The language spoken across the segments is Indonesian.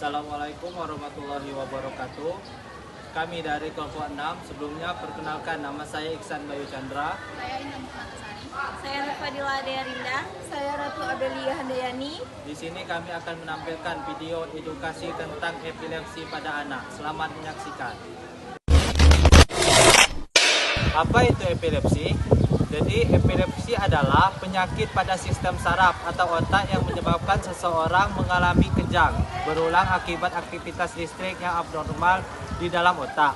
Assalamualaikum warahmatullahi wabarakatuh. Kami dari kelompok 6, sebelumnya perkenalkan nama saya Iksan Bayu Chandra. Saya Indah Muhammad. Saya Fadila Rinda. Saya Ratu Adelia Handayani. Di sini kami akan menampilkan video edukasi tentang epilepsi pada anak. Selamat menyaksikan. Apa itu epilepsi? Jadi epilepsi adalah penyakit pada sistem saraf atau otak yang menyebabkan seseorang mengalami kejang berulang akibat aktivitas listrik yang abnormal di dalam otak.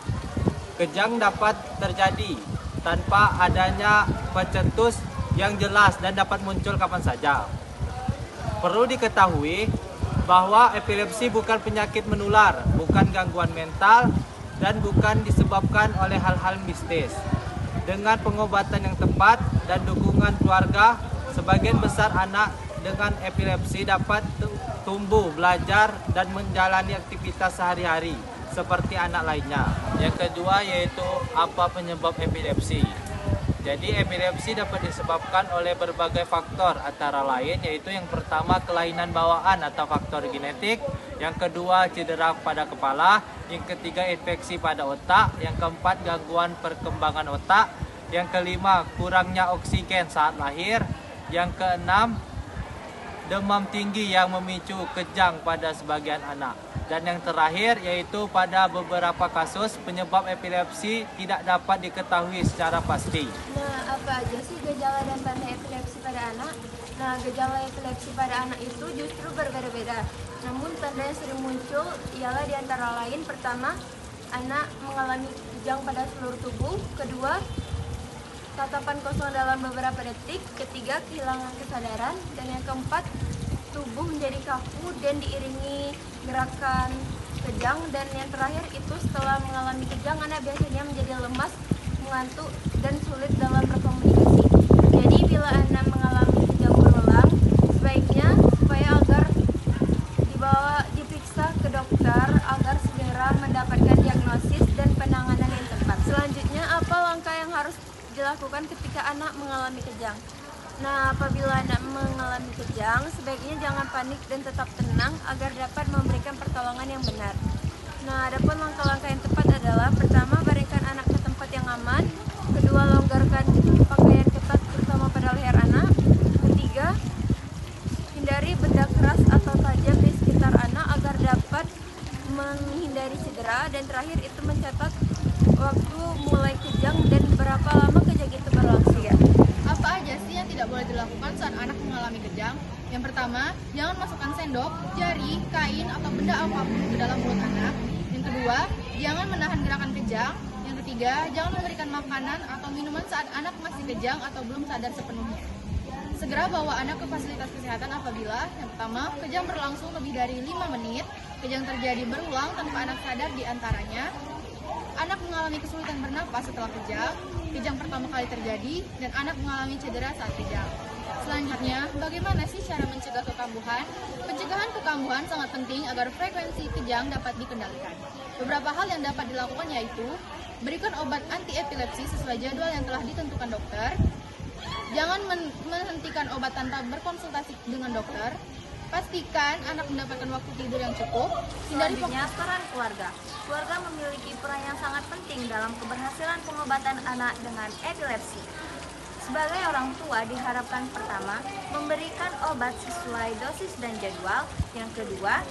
Kejang dapat terjadi tanpa adanya pencetus yang jelas dan dapat muncul kapan saja. Perlu diketahui bahwa epilepsi bukan penyakit menular, bukan gangguan mental, dan bukan disebabkan oleh hal-hal mistis. Dengan pengobatan yang tepat dan dukungan keluarga, sebagian besar anak dengan epilepsi dapat tumbuh, belajar, dan menjalani aktivitas sehari-hari seperti anak lainnya. Yang kedua yaitu apa penyebab epilepsi. Jadi epilepsi dapat disebabkan oleh berbagai faktor, antara lain yaitu yang pertama kelainan bawaan atau faktor genetik, yang kedua cedera pada kepala, yang ketiga infeksi pada otak, yang keempat gangguan perkembangan otak, yang kelima kurangnya oksigen saat lahir, yang keenam demam tinggi yang memicu kejang pada sebagian anak. Dan yang terakhir yaitu pada beberapa kasus penyebab epilepsi tidak dapat diketahui secara pasti. Nah, apa aja sih gejala dan tanda epilepsi pada anak? Nah, gejala epilepsi pada anak itu justru berbeda-beda. Namun tanda yang sering muncul ialah diantara lain, pertama, anak mengalami kejang pada seluruh tubuh. Kedua, tatapan kosong dalam beberapa detik. Ketiga, kehilangan kesadaran. Dan yang keempat, tubuh menjadi kaku dan diiringi gerakan kejang. Dan yang terakhir itu setelah mengalami kejang, anak biasanya menjadi lemas, mengantuk, dan sulit dalam berkomunikasi. Jadi bila anak mengalami kejang berulang, sebaiknya supaya agar diperiksa ke dokter agar segera mendapatkan diagnosis dan penanganan yang tepat. Selanjutnya, apa langkah yang harus dilakukan ketika anak mengalami kejang? Nah, apabila anak mengalami kejang, sebaiknya jangan panik dan tetap tenang agar dapat memberikan pertolongan yang benar. Nah, adapun langkah-langkah yang tepat adalah pertama, baringkan anak ke tempat yang aman. Kedua, longgarkan pakaian ketat terutama pada leher anak. Ketiga, hindari benda keras atau tajam di sekitar anak agar dapat menghindari cedera. Dan terakhir itu mencatat waktu mulai kejang dan berapa lama kejang itu berlangsung. Ya. Apa aja sih yang tidak boleh dilakukan saat anak mengalami kejang? Yang pertama, jangan masukkan sendok, jari, kain, atau benda apapun ke dalam mulut anak. Yang kedua, jangan menahan gerakan kejang. Yang ketiga, jangan memberikan makanan atau minuman saat anak masih kejang atau belum sadar sepenuhnya. Segera bawa anak ke fasilitas kesehatan apabila yang pertama, kejang berlangsung lebih dari 5 menit, kejang terjadi berulang tanpa anak sadar di antaranya, anak mengalami kesulitan bernapas setelah kejang pertama kali terjadi, dan anak mengalami cedera saat kejang. Selanjutnya, bagaimana sih cara mencegah kekambuhan? Pencegahan kekambuhan sangat penting agar frekuensi kejang dapat dikendalikan. Beberapa hal yang dapat dilakukan yaitu berikan obat anti-epilepsi sesuai jadwal yang telah ditentukan dokter. Jangan menghentikan obat tanpa berkonsultasi dengan dokter. Pastikan anak mendapatkan waktu tidur yang cukup. Selanjutnya, peran keluarga. Keluarga memiliki peran yang sangat penting dalam keberhasilan pengobatan anak dengan epilepsi. Sebagai orang tua diharapkan pertama, memberikan obat sesuai dosis dan jadwal. Yang kedua,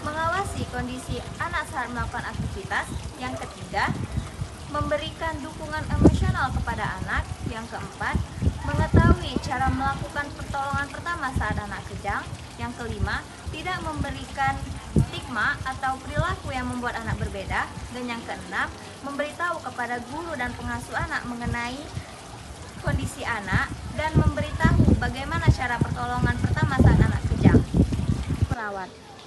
mengawasi kondisi anak saat melakukan aktivitas. Yang ketiga, memberikan dukungan emosional kepada anak. Yang keempat, mengetahui cara melakukan pertolongan pertama saat anak kejang. Yang kelima, tidak memberikan stigma atau perilaku yang membuat anak berbeda. Dan yang keenam, memberitahu kepada guru dan pengasuh anak mengenai kondisi anak dan memberitahu bagaimana cara pertolongan pertama saat anak kejang.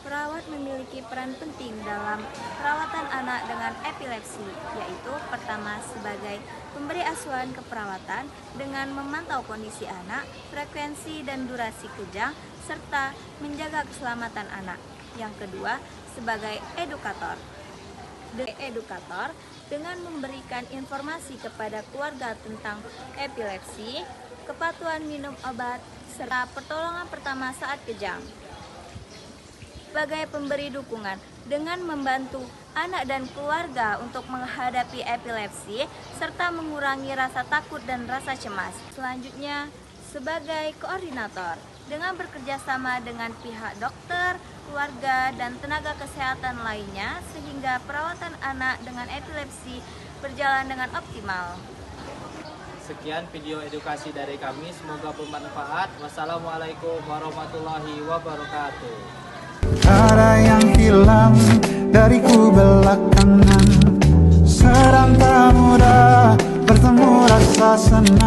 Perawat memiliki peran penting dalam perawatan anak dengan epilepsi, yaitu pertama sebagai pemberi asuhan keperawatan dengan memantau kondisi anak, frekuensi dan durasi kejang, serta menjaga keselamatan anak. Yang kedua, sebagai edukator dengan memberikan informasi kepada keluarga tentang epilepsi, kepatuhan minum obat, serta pertolongan pertama saat kejang. sebagai pemberi dukungan dengan membantu anak dan keluarga untuk menghadapi epilepsi serta mengurangi rasa takut dan rasa cemas. Selanjutnya, sebagai koordinator dengan bekerja sama dengan pihak dokter, keluarga, dan tenaga kesehatan lainnya sehingga perawatan anak dengan epilepsi berjalan dengan optimal. Sekian video edukasi dari kami, semoga bermanfaat. Wassalamualaikum warahmatullahi wabarakatuh. Ada yang hilang dariku belakangan, serang tak mudah bertemu rasa senang.